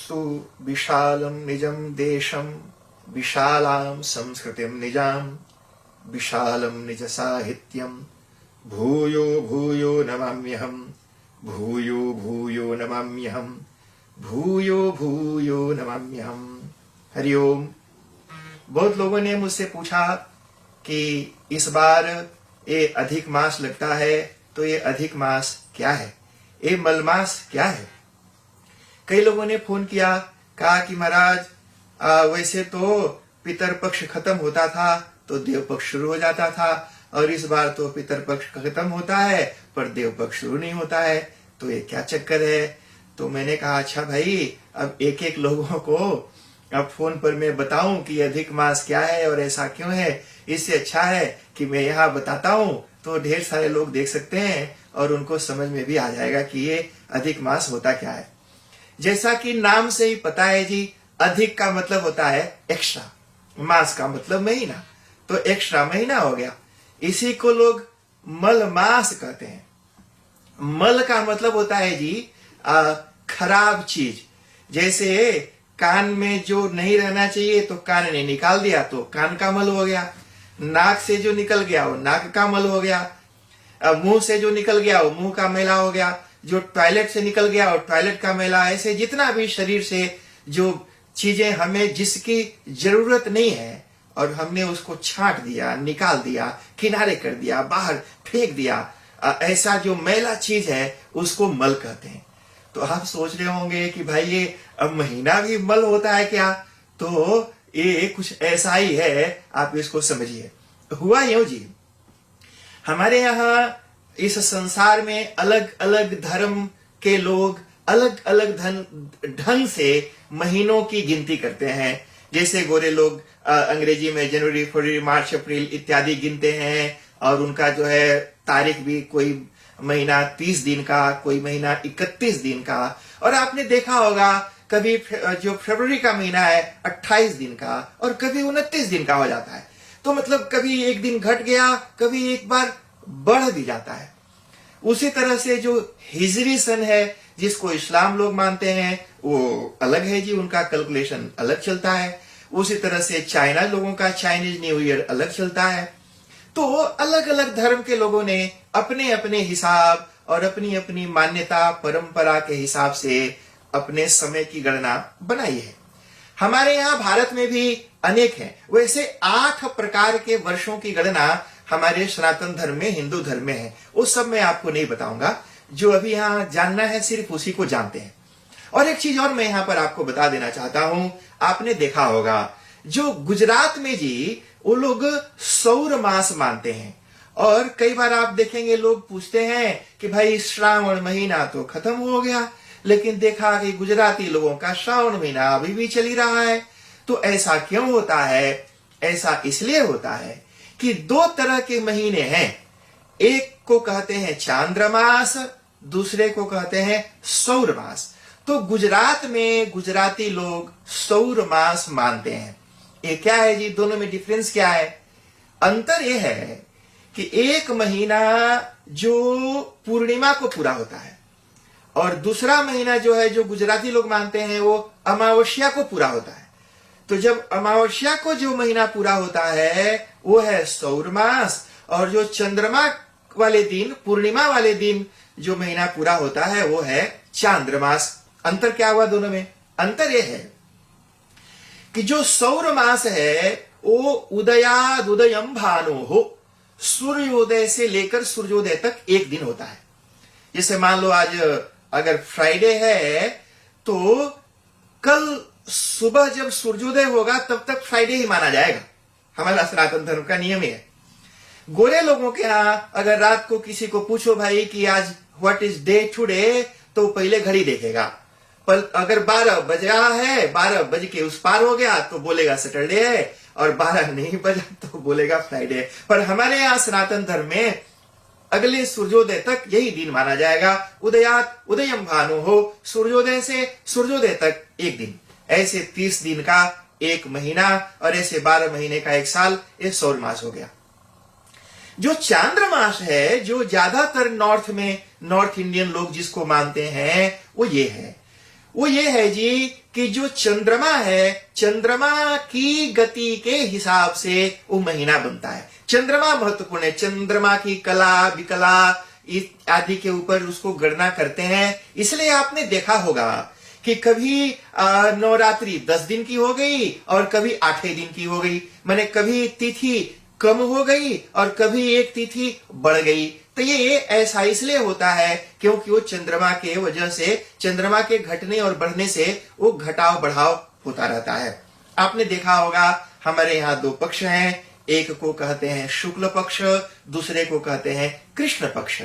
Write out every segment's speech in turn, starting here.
सुविशालं निजं देशं विशालां संस्कृतिं निजां विशालं निज साहित्यं भूयो भूयो नमाम्यहं भूयो भूयो नमाम्यहं भूयो भूयो नमाम्यहं। हरिओम। बहुत लोगों ने मुझसे पूछा कि इस बार ये अधिक मास लगता है, तो ये अधिक मास क्या है, ये मलमास क्या है। कई लोगों ने फोन किया, कहा कि महाराज वैसे तो पितर पक्ष खत्म होता था तो देव पक्ष शुरू हो जाता था, और इस बार तो पितर पक्ष खत्म होता है पर देव पक्ष शुरू नहीं होता है, तो ये क्या चक्कर है। तो मैंने कहा अच्छा भाई, अब एक एक लोगों को अब फोन पर मैं बताऊं कि अधिक मास क्या है और ऐसा क्यों है, इससे अच्छा है कि मैं यहाँ बताता हूं तो ढेर सारे लोग देख सकते हैं और उनको समझ में भी आ जाएगा कि ये अधिक मास होता क्या है। जैसा कि नाम से ही पता है जी, अधिक का मतलब होता है एक्स्ट्रा, मास का मतलब महीना, तो एक्स्ट्रा महीना हो गया। इसी को लोग मल मास कहते हैं। मल का मतलब होता है जी खराब चीज। जैसे कान में जो नहीं रहना चाहिए तो कान ने निकाल दिया तो कान का मल हो गया, नाक से जो निकल गया वो नाक का मल हो गया, मुंह से जो निकल गया वो मुंह का मैला हो गया, जो टॉयलेट से निकल गया और टॉयलेट का मैला। ऐसे जितना भी शरीर से जो चीजें हमें जिसकी जरूरत नहीं है और हमने उसको छांट दिया, निकाल दिया, किनारे कर दिया, बाहर फेंक दिया, ऐसा जो मैला चीज है उसको मल कहते हैं। तो आप सोच रहे होंगे कि भाई ये अब महीना भी मल होता है क्या, तो ये कुछ ऐसा ही है, आप इसको समझिए। हुआ यूं जी, हमारे यहाँ इस संसार में अलग अलग धर्म के लोग अलग अलग ढंग से महीनों की गिनती करते हैं। जैसे गोरे लोग अंग्रेजी में जनवरी, फरवरी, मार्च, अप्रैल इत्यादि गिनते हैं, और उनका जो है तारीख भी कोई महीना 30 दिन का, कोई महीना 31 दिन का, और आपने देखा होगा कभी जो फरवरी का महीना है 28 दिन का और कभी 29 दिन का हो जाता है। तो मतलब कभी एक दिन घट गया, कभी एक बार बढ़ भी जाता है। उसी तरह से जो हिजरी सन है जिसको इस्लाम लोग मानते हैं वो अलग है जी, उनका कैलकुलेशन अलग चलता है। उसी तरह से चाइना लोगों का चाइनीज न्यू ईयर अलग चलता है। तो अलग अलग धर्म के लोगों ने अपने अपने हिसाब और अपनी अपनी मान्यता परंपरा के हिसाब से अपने समय की गणना बनाई है। हमारे यहाँ भारत में भी अनेक हैं। वैसे 8 प्रकार के वर्षों की गणना हमारे सनातन धर्म में, हिंदू धर्म में है। उस सब मैं आपको नहीं बताऊंगा, जो अभी यहाँ जानना है सिर्फ उसी को जानते हैं। और एक चीज और मैं यहाँ पर आपको बता देना चाहता हूं, आपने देखा होगा जो गुजरात में जी वो लोग सौर मास मानते हैं, और कई बार आप देखेंगे लोग पूछते हैं कि भाई श्रावण महीना तो खत्म हो गया, लेकिन देखा कि गुजराती लोगों का श्रावण महीना अभी भी चल ही रहा है। तो ऐसा क्यों होता है? ऐसा इसलिए होता है कि 2 तरह के महीने हैं, एक को कहते हैं चांद्रमास, दूसरे को कहते हैं सौर मास। तो गुजरात में गुजराती लोग सौर मास मानते हैं। ये क्या है जी, दोनों में डिफरेंस क्या है? अंतर यह है कि एक महीना जो पूर्णिमा को पूरा होता है और दूसरा महीना जो है जो गुजराती लोग मानते हैं वो अमावस्या को पूरा होता है। तो जब अमावस्या को जो महीना पूरा होता है वो है सौर मास, और जो चंद्रमा वाले दिन, पूर्णिमा वाले दिन जो महीना पूरा होता है वो है चांद्रमास। अंतर क्या हुआ दोनों में? अंतर यह है कि जो सौर मास है वो उदयाद उदयम भानु हो, सूर्योदय से लेकर सूर्योदय तक एक दिन होता है। जैसे मान लो आज अगर फ्राइडे है तो कल सुबह जब सूर्योदय होगा तब तक फ्राइडे ही माना जाएगा। हमारा सनातन धर्म का नियम है। गोरे लोगों के यहां अगर रात को किसी को पूछो भाई कि आज व्हाट इज डे टुडे, तो पहले घड़ी देखेगा, पर अगर 12 बजा है, 12 बज के उस पार हो गया तो बोलेगा सैटरडे है, और 12 नहीं बजा तो बोलेगा फ्राइडे। पर हमारे यहाँ सनातन धर्म में अगले सूर्योदय तक यही दिन माना जाएगा। उदयात उदयम भानु हो, सूर्योदय से सूर्योदय तक एक दिन। ऐसे 30 दिन का एक महीना और ऐसे 12 महीने का एक साल, ये सौर मास हो गया। जो चांद्रमास है, जो ज्यादातर नॉर्थ में नॉर्थ इंडियन लोग जिसको मानते हैं वो ये है, वो ये है जी कि जो चंद्रमा है, चंद्रमा की गति के हिसाब से वो महीना बनता है। चंद्रमा महत्वपूर्ण है। चंद्रमा की कला विकला आदि के ऊपर उसको गणना करते हैं। इसलिए आपने देखा होगा कि कभी नवरात्रि 10 दिन की हो गई और कभी 8 दिन की हो गई, माने कभी तिथि कम हो गई और कभी एक तिथि बढ़ गई। तो ये ऐसा इसलिए होता है क्योंकि वो चंद्रमा के वजह से, चंद्रमा के घटने और बढ़ने से वो घटाव बढ़ाव होता रहता है। आपने देखा होगा हमारे यहाँ 2 पक्ष हैं, एक को कहते हैं शुक्ल पक्ष, दूसरे को कहते हैं कृष्ण पक्ष।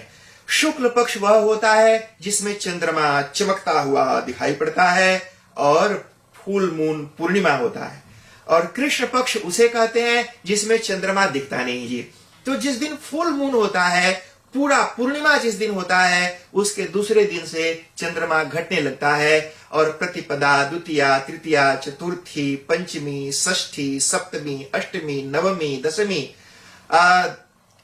शुक्ल पक्ष वह होता है जिसमें चंद्रमा चमकता हुआ दिखाई पड़ता है और फुल मून पूर्णिमा होता है, और कृष्ण पक्ष उसे कहते हैं जिसमें चंद्रमा दिखता नहीं जी। तो जिस दिन फुल मून होता है, पूरा पूर्णिमा जिस दिन होता है, उसके दूसरे दिन से चंद्रमा घटने लगता है और प्रतिपदा, द्वितीया, तृतीया, चतुर्थी, पंचमी, षष्ठी, सप्तमी, अष्टमी, नवमी, दशमी,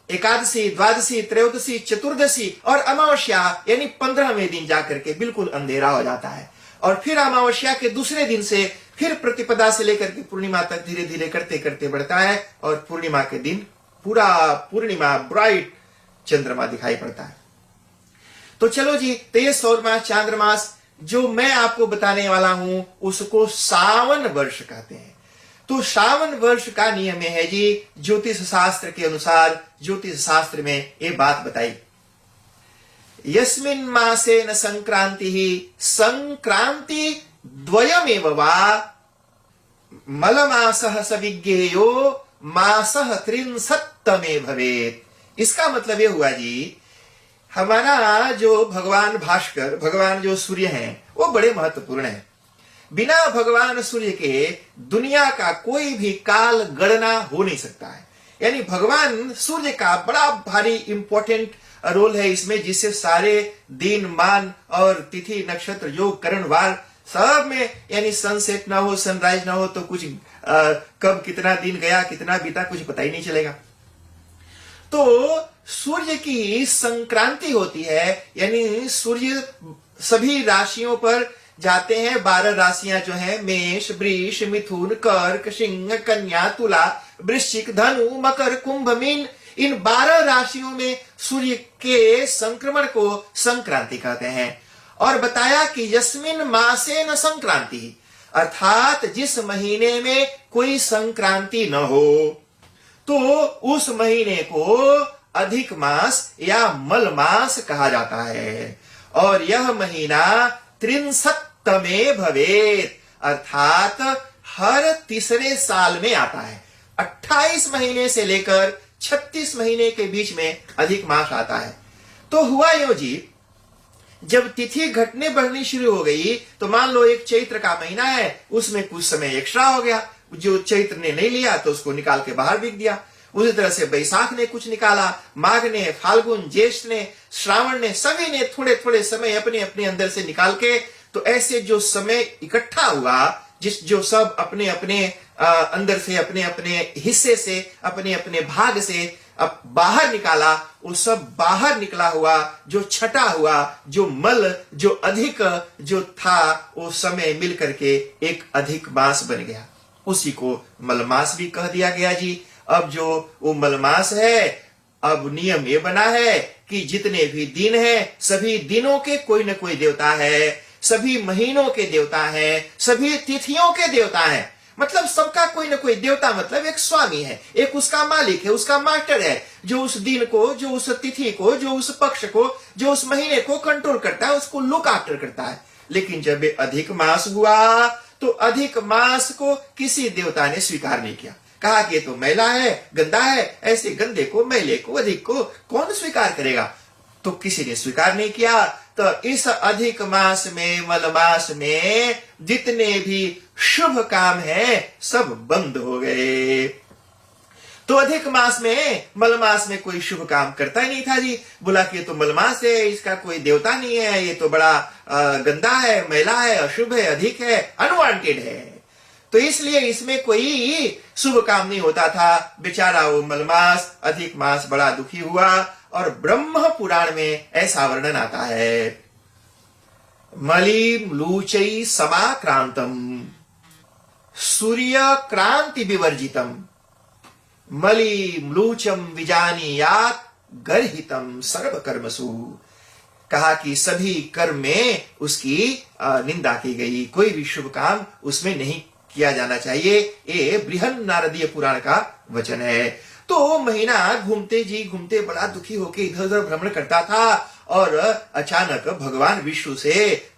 एकादशी, द्वादशी, त्रयोदशी, चतुर्दशी और अमावस्या यानी 15वें दिन जाकर के बिल्कुल अंधेरा हो जाता है। और फिर अमावस्या के दूसरे दिन से फिर प्रतिपदा से लेकर के पूर्णिमा तक धीरे धीरे करते करते बढ़ता है और पूर्णिमा के दिन पूरा पूर्णिमा ब्राइट चंद्रमा दिखाई पड़ता है। तो चलो जी, तो ये सौर मास चांद्र मास जो मैं आपको बताने वाला हूं उसको सावन वर्ष कहते हैं। तो सावन वर्ष का नियम है जी, ज्योतिष शास्त्र के अनुसार, ज्योतिष शास्त्र में ये बात बताई, यस्मिन् मासे न संक्रांति ही संक्रांति द्वयमेव वा मलमासः सविज्ञेयो मासः त्रिंशत्तमे भवेत्। इसका मतलब ये हुआ जी, हमारा जो भगवान भास्कर, भगवान जो सूर्य हैं, वो बड़े महत्वपूर्ण हैं। बिना भगवान सूर्य के दुनिया का कोई भी काल गणना हो नहीं सकता है। यानी भगवान सूर्य का बड़ा भारी इंपॉर्टेंट रोल है इसमें, जिससे सारे दिन मान और तिथि नक्षत्र योग करण वार सब में, यानी सनसेट ना हो, सनराइज ना हो तो कुछ कब कितना दिन गया कितना बीता कुछ पता ही नहीं चलेगा। तो सूर्य की संक्रांति होती है, यानी सूर्य सभी राशियों पर जाते हैं। 12 राशियां जो है, मेष, वृष, मिथुन, कर्क, सिंह, कन्या, तुला, वृश्चिक, धनु, मकर, कुंभ, मीन, इन 12 राशियों में सूर्य के संक्रमण को संक्रांति कहते हैं। और बताया कि यस्मिन मासे न संक्रांति, अर्थात जिस महीने में कोई संक्रांति न हो तो उस महीने को अधिक मास या मल मास कहा जाता है। और यह महीना 63 भवेत्, अर्थात हर तीसरे साल में आता है। 28 महीने से लेकर 36 महीने के बीच में अधिक मास आता है। तो हुआ यूं जी, जब तिथि घटने बढ़नी शुरू हो गई तो मान लो एक चैत्र का महीना है, उसमें कुछ समय एक्स्ट्रा हो गया, जो चैत्र ने नहीं लिया तो उसको निकाल के बाहर बिक दिया। उसी तरह से बैसाख ने कुछ निकाला, माघ ने, फाल्गुन, ज्येष्ठ ने, श्रावण ने, सभी ने थोड़े थोड़े समय अपने अपने अंदर से निकाल के, तो ऐसे जो समय इकट्ठा हुआ, जो सब अपने अपने अंदर से, अपने अपने हिस्से से, अपने अपने भाग से अब बाहर निकाला, वो सब बाहर निकला हुआ जो छटा हुआ, जो मल, जो अधिक जो था, वो समय मिल करके एक अधिक मास बन गया। उसी को मलमास भी कह दिया गया जी। अब जो वो मलमास है, अब नियम ये बना है कि जितने भी दिन हैं, सभी दिनों के कोई न कोई देवता है, सभी महीनों के देवता है, सभी तिथियों के देवता है। मतलब सबका कोई न कोई देवता, मतलब एक स्वामी है, एक उसका मालिक है, उसका मास्टर है, जो उस दिन को, जो उस तिथि को, जो उस पक्ष को, जो उस महीने को कंट्रोल करता है, उसको लुक आफ्टर करता है। लेकिन जब अधिक मास हुआ तो अधिक मास को किसी देवता ने स्वीकार नहीं किया। कहा कि ये तो मैला है, गंदा है, ऐसे गंदे को, मैले को, अधिक को कौन स्वीकार करेगा? तो किसी ने स्वीकार नहीं किया। तो इस अधिक मास में, मल मास में जितने भी शुभ काम हैं सब बंद हो गए। तो अधिक मास में, मल मास में कोई शुभ काम करता ही नहीं था जी। बोला कि ये तो मल मास है, इसका कोई देवता नहीं है, ये तो बड़ा गंदा है, मैला है, अशुभ है, अधिक है, अनवांटेड है। तो इसलिए इसमें कोई शुभ काम नहीं होता था। बेचारा वो मलमास, अधिक मास बड़ा दुखी हुआ। और ब्रह्म पुराण में ऐसा वर्णन आता है, मलिम लूचै समाक्रांतम सूर्य क्रांति विवर्जितम मलिम लूचम विजानीयात गर्हितम सर्व कर्मसु। कहा कि सभी कर्म में उसकी निंदा की गई, कोई भी शुभ काम उसमें नहीं किया जाना चाहिए। ये बृहन नारदीय पुराण का वचन है। तो महीना घूमते बड़ा दुखी होकर इधर उधर भ्रमण करता था और अचानक भगवान विष्णु से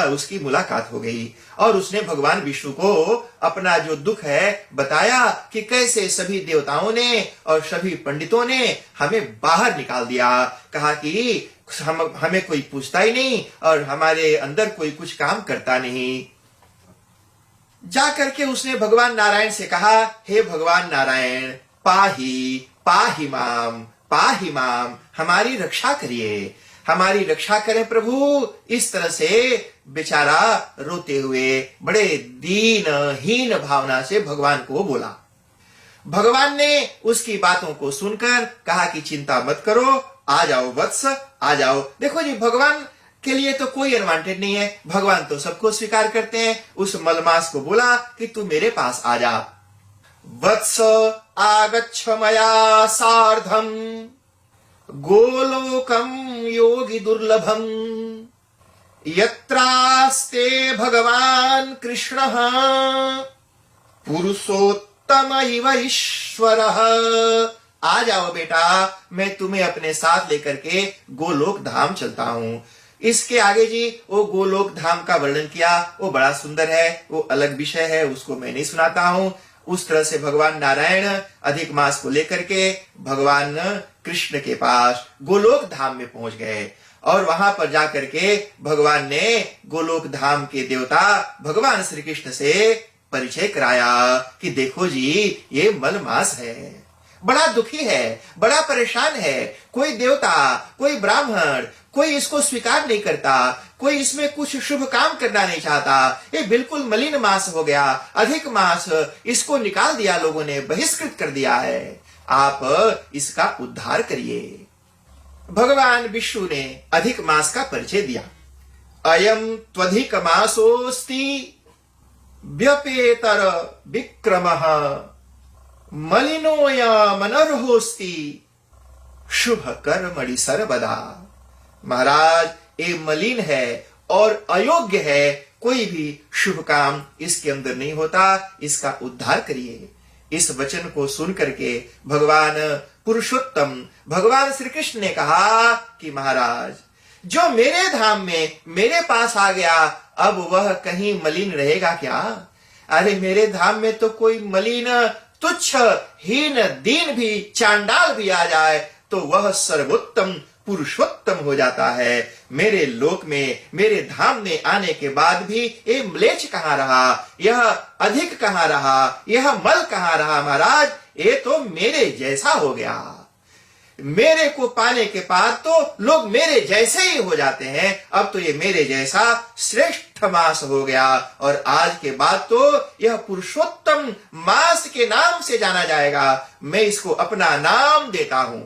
उसकी मुलाकात हो गई और उसने भगवान विष्णु को अपना जो दुख है बताया कि कैसे सभी देवताओं ने और सभी पंडितों ने हमें बाहर निकाल दिया। कहा कि हमें कोई पूछता ही नहीं और हमारे अंदर कोई कुछ काम करता नहीं। जाकर के उसने भगवान नारायण से कहा, हे भगवान नारायण, पाही माम, हमारी रक्षा करिए, हमारी रक्षा करें प्रभु। इस तरह से बेचारा रोते हुए बड़े दीनहीन भावना से भगवान को बोला। भगवान ने उसकी बातों को सुनकर कहा कि चिंता मत करो, आ जाओ वत्स, आ जाओ। देखो जी, भगवान के लिए तो कोई एडवांटेज नहीं है, भगवान तो सबको स्वीकार करते हैं। उस मलमास को बोला कि तू मेरे पास आ जा। वत्स आगच्छ मया सार्धम गोलोकम योगी दुर्लभम यत्रास्ते भगवान कृष्ण पुरुषोत्तम इव ईश्वरः। आ जाओ बेटा, मैं तुम्हें अपने साथ लेकर के गोलोक धाम चलता हूं। इसके आगे जी वो गोलोक धाम का वर्णन किया, वो बड़ा सुंदर है, वो अलग विषय है, उसको मैं नहीं सुनाता हूं। उस तरह से भगवान नारायण अधिक मास को लेकर के भगवान कृष्ण के पास गोलोक धाम में पहुंच गए और वहां पर जाकर के भगवान ने गोलोक धाम के देवता भगवान श्री कृष्ण से परिचय कराया कि देखो जी, ये मलमास है, बड़ा दुखी है, बड़ा परेशान है। कोई देवता, कोई ब्राह्मण, कोई इसको स्वीकार नहीं करता, कोई इसमें कुछ शुभ काम करना नहीं चाहता। ये बिल्कुल मलिन मास हो गया, अधिक मास, इसको निकाल दिया, लोगों ने बहिष्कृत कर दिया है। आप इसका उद्धार करिए। भगवान विष्णु ने अधिक मास का परिचय दिया। अयम त्वधिक मासोस्ति व्यपेतर विक्रमः मलिनोऽयमनर्होस्ति शुभ कर्मणि सर्वदा। महाराज, ये मलिन है और अयोग्य है, कोई भी शुभ काम इसके अंदर नहीं होता, इसका उद्धार करिए। इस वचन को सुन करके भगवान पुरुषोत्तम भगवान श्री कृष्ण ने कहा कि महाराज, जो मेरे धाम में मेरे पास आ गया, अब वह कहीं मलिन रहेगा क्या? अरे मेरे धाम में तो कोई मलिन, तुच्छ, हीन, दीन भी, चांडाल भी आ जाए तो वह सर्वोत्तम पुरुषोत्तम हो जाता है। मेरे लोक में, मेरे धाम में आने के बाद भी ये म्लेच्छ कहाँ रहा, यह अधिक कहाँ रहा, यह मल कहाँ रहा? महाराज, ये तो मेरे जैसा हो गया। मेरे को पाने के बाद तो लोग मेरे जैसे ही हो जाते हैं, अब तो ये मेरे जैसा श्रेष्ठ मास हो गया और आज के बाद तो यह पुरुषोत्तम मास के नाम से जाना जाएगा। मैं इसको अपना नाम देता हूं,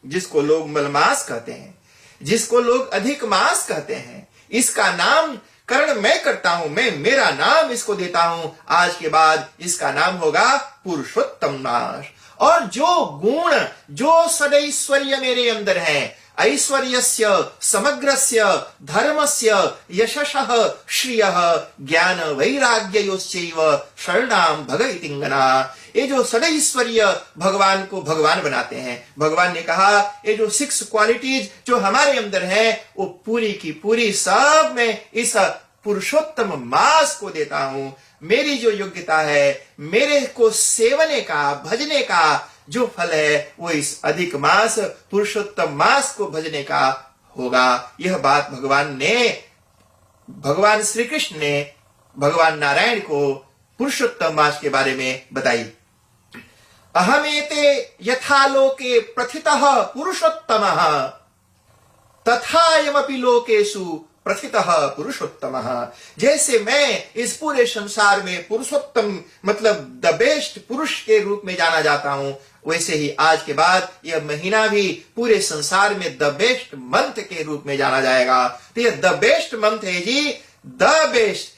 जिसको लोग मलमास कहते हैं, जिसको लोग अधिक मास कहते हैं, इसका नाम करण मैं करता हूं, मैं मेरा नाम इसको देता हूं। आज के बाद इसका नाम होगा पुरुषोत्तम मास। और जो गुण, जो सदैश्वर्य मेरे अंदर है, ऐश्वर्यस्य, समग्रस्य, धर्मस्य, यशसः, श्रियः, ज्ञान वैराग्ययोश्चैव शरणाम भग इतिंगना। ये जो सदैश्वर्य भगवान को भगवान बनाते हैं, भगवान ने कहा ये जो 6 क्वालिटीज जो हमारे अंदर है, वो पूरी की पूरी सब मैं इस पुरुषोत्तम मास को देता हूं। मेरी जो योग्यता है, मेरे को सेवने का, भजने का जो फल है, वो इस अधिक मास, पुरुषोत्तम मास को भजने का होगा। यह बात भगवान श्री कृष्ण ने भगवान नारायण को पुरुषोत्तम मास के बारे में बताई। अहमेते यथा लोके प्रथितः पुरुषोत्तमः तथायमपि लोकेषु प्रथितः पुरुषोत्तमः। जैसे मैं इस पूरे संसार में पुरुषोत्तम मतलब द बेस्ट पुरुष के रूप में जाना जाता हूं, वैसे ही आज के बाद यह महीना भी पूरे संसार में द बेस्ट मंथ के रूप में जाना जाएगा। तो यह द बेस्ट मंथ है जी, द बेस्ट,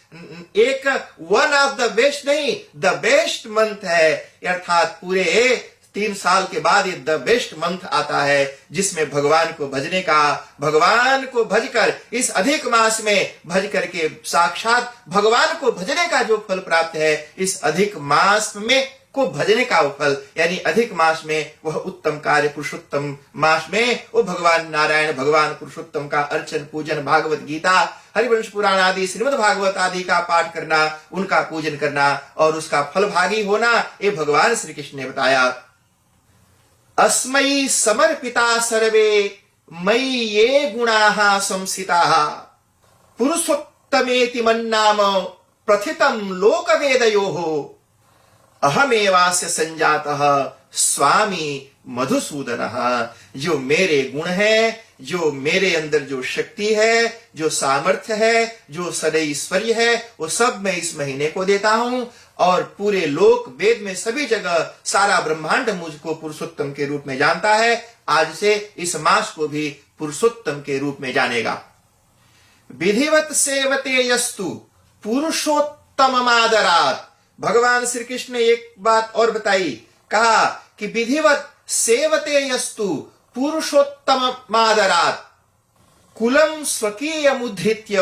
एक वन ऑफ द बेस्ट नहीं, द बेस्ट मंथ है। अर्थात पूरे 3 साल के बाद ये द बेस्ट मंथ आता है, जिसमें भगवान को भजने का, भगवान को भजकर इस अधिक मास में भज करके साक्षात भगवान को भजने का जो फल प्राप्त है, इस अधिक मास में को भजने का फल, यानी अधिक मास में वह उत्तम कार्य, पुरुषोत्तम मास में वो भगवान नारायण, भगवान पुरुषोत्तम का अर्चन, पूजन, भागवत गीता, हरिवंश पुराण आदि, श्रीमद् भागवत आदि का पाठ करना, उनका पूजन करना और उसका फलभागी होना, ये भगवान श्री कृष्ण ने बताया। अस्मै समर्पिता सर्वे मयि ये गुणाः संस्थिताः पुरुषोत्तमेति मन्नाम प्रथितं लोकवेदयोः अहमेवास्य संजातः स्वामी मधुसूदनः। जो मेरे गुण है, जो मेरे अंदर जो शक्ति है, जो सामर्थ्य है, जो सदैश्वर्य है, वो सब मैं इस महीने को देता हूं और पूरे लोक वेद में सभी जगह सारा ब्रह्मांड मुझको पुरुषोत्तम के रूप में जानता है। आज से इस मास को भी पुरुषोत्तम के रूप में जानेगा। विधिवत सेवते यस्तु पुरुषोत्तममादरात्। भगवान श्री कृष्ण ने एक बात और बताई, कहा कि विधिवत सेवते यस्तु पुरुषोत्तममादरात् कुलम स्वकीयमुद्धृत्य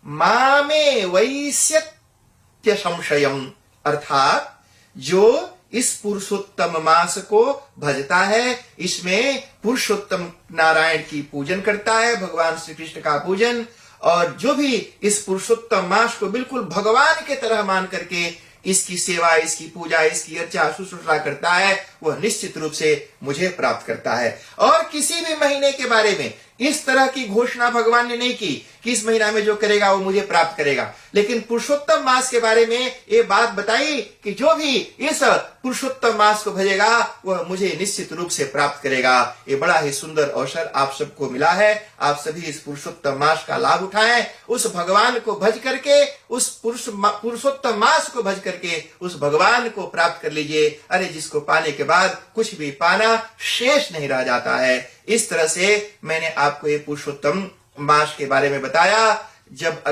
मामे वैश्यत्य संशयम्। अर्थात जो इस पुरुषोत्तम मास को भजता है, इसमें पुरुषोत्तम नारायण की पूजन करता है, भगवान श्री कृष्ण का पूजन, और जो भी इस पुरुषोत्तम मास को बिल्कुल भगवान के तरह मान करके इसकी सेवा, इसकी पूजा, इसकी अर्चा, शुश्रूषा करता है, वह निश्चित रूप से मुझे प्राप्त करता है। और किसी भी महीने के बारे में इस तरह की घोषणा भगवान ने नहीं की कि इस महीना में जो करेगा वो मुझे प्राप्त करेगा, लेकिन पुरुषोत्तम मास के बारे में ये बात बताई कि जो भी इस पुरुषोत्तम मास को भजेगा वह मुझे निश्चित रूप से प्राप्त करेगा। ये बड़ा ही सुंदर अवसर आप सबको मिला है। आप सभी इस पुरुषोत्तम मास का लाभ उठाएं, उस भगवान को भज करके, उस पुरुषोत्तम मास को भज करके उस भगवान को प्राप्त कर लीजिए। अरे जिसको पाने के बाद कुछ भी पाना शेष नहीं रह जाता है। इस तरह से मैंने आपको ये पुरुषोत्तम मास के बारे में बताया। जब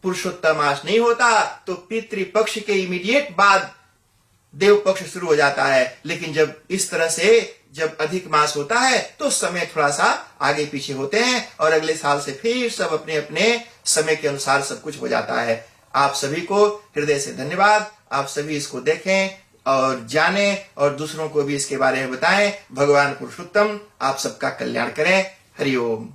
पुरुषोत्तम मास नहीं होता तो पितृपक्ष के इमीडिएट बाद देव पक्ष शुरू हो जाता है, लेकिन जब इस तरह से जब अधिक मास होता है तो समय थोड़ा सा आगे पीछे होते हैं और अगले साल से फिर सब अपने अपने समय के अनुसार सब कुछ हो जाता है। आप सभी को हृदय से धन्यवाद। आप सभी इसको देखें और जानें और दूसरों को भी इसके बारे में बताएं। भगवान पुरुषोत्तम आप सबका कल्याण करें। हरि ओम।